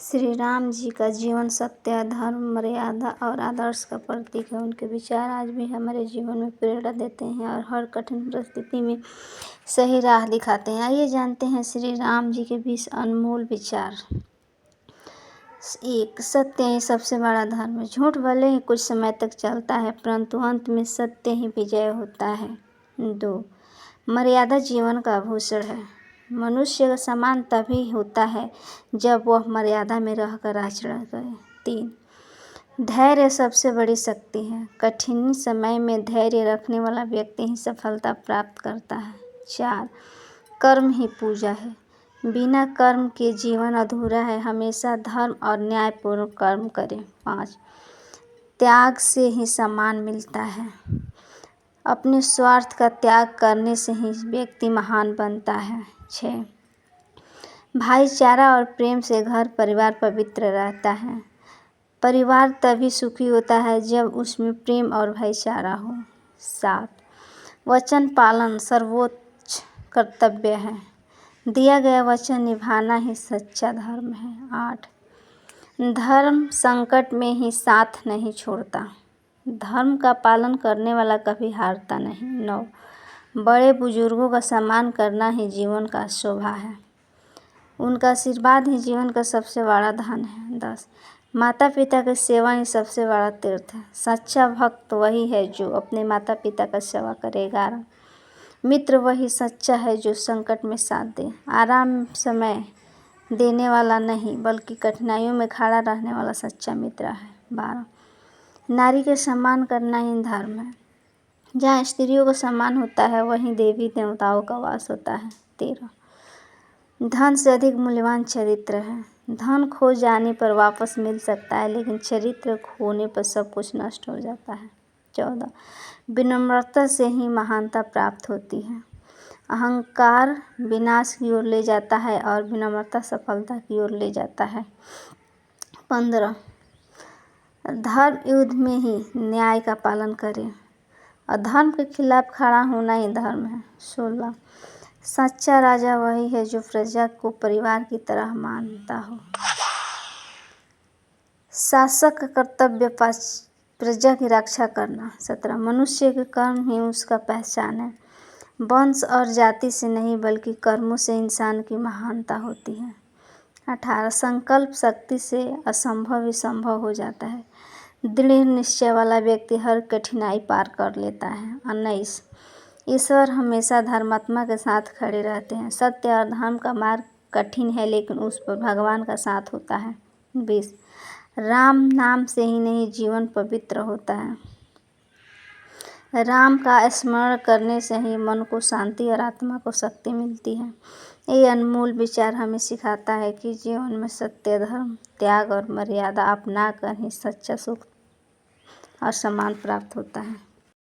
श्री राम जी का जीवन सत्य, धर्म, मर्यादा और आदर्श का प्रतीक है। उनके विचार आज भी हमारे जीवन में प्रेरणा देते हैं और हर कठिन परिस्थिति में सही राह दिखाते हैं। आइए जानते हैं श्री राम जी के 20 अनमोल विचार। 1. सत्य ही सबसे बड़ा धर्म है। झूठ भले ही कुछ समय तक चलता है, परंतु अंत में सत्य ही विजय होता है। 2. मर्यादा जीवन का आभूषण है। मनुष्य का सम्मान तभी होता है जब वह मर्यादा में रहकर आचरण करे। 3. धैर्य सबसे बड़ी शक्ति है। कठिन समय में धैर्य रखने वाला व्यक्ति ही सफलता प्राप्त करता है। 4. कर्म ही पूजा है। बिना कर्म के जीवन अधूरा है। हमेशा धर्म और न्यायपूर्वक कर्म करें। 5. त्याग से ही सम्मान मिलता है। अपने स्वार्थ का त्याग करने से ही व्यक्ति महान बनता है। 6. भाईचारा और प्रेम से घर परिवार पवित्र रहता है। परिवार तभी सुखी होता है जब उसमें प्रेम और भाईचारा हो। 7. वचन पालन सर्वोच्च कर्तव्य है। दिया गया वचन निभाना ही सच्चा धर्म है। 8. धर्म संकट में ही साथ नहीं छोड़ता। धर्म का पालन करने वाला कभी हारता नहीं। 9. बड़े बुजुर्गों का सम्मान करना ही जीवन का शोभा है। उनका आशीर्वाद ही जीवन का सबसे बड़ा धन है। 10. माता पिता की सेवा ही सबसे बड़ा तीर्थ है। सच्चा भक्त वही है जो अपने माता पिता का सेवा करे। 11. मित्र वही सच्चा है जो संकट में साथ दे। आराम समय देने वाला नहीं, बल्कि कठिनाइयों में खड़ा रहने वाला सच्चा मित्र है। 12. नारी का सम्मान करना ही धर्म है। जहाँ स्त्रियों का सम्मान होता है वहीं देवी देवताओं का वास होता है। 13. धन से अधिक मूल्यवान चरित्र है। धन खो जाने पर वापस मिल सकता है, लेकिन चरित्र खोने पर सब कुछ नष्ट हो जाता है। 14. विनम्रता से ही महानता प्राप्त होती है। अहंकार विनाश की ओर ले जाता है और विनम्रता सफलता की ओर ले जाता है। 15. धर्म युद्ध में ही न्याय का पालन करें। अधर्म के खिलाफ खड़ा होना ही धर्म है। 16. सच्चा राजा वही है जो प्रजा को परिवार की तरह मानता हो। शासक का कर्तव्य प्रजा की रक्षा करना। 17. मनुष्य के कर्म ही उसका पहचान है। वंश और जाति से नहीं, बल्कि कर्मों से इंसान की महानता होती है। 18. संकल्प शक्ति से असंभव भी संभव हो जाता है। दृढ़ निश्चय वाला व्यक्ति हर कठिनाई पार कर लेता है। 19. ईश्वर हमेशा धर्मात्मा के साथ खड़े रहते हैं। सत्य और धर्म का मार्ग कठिन है, लेकिन उस पर भगवान का साथ होता है। 20. राम नाम से ही नहीं, जीवन पवित्र होता है। राम का स्मरण करने से ही मन को शांति और आत्मा को शक्ति मिलती है। ये अनमोल विचार हमें सिखाता है कि जीवन में सत्य, धर्म, त्याग और मर्यादा अपना कर ही सच्चा सुख और सम्मान प्राप्त होता है।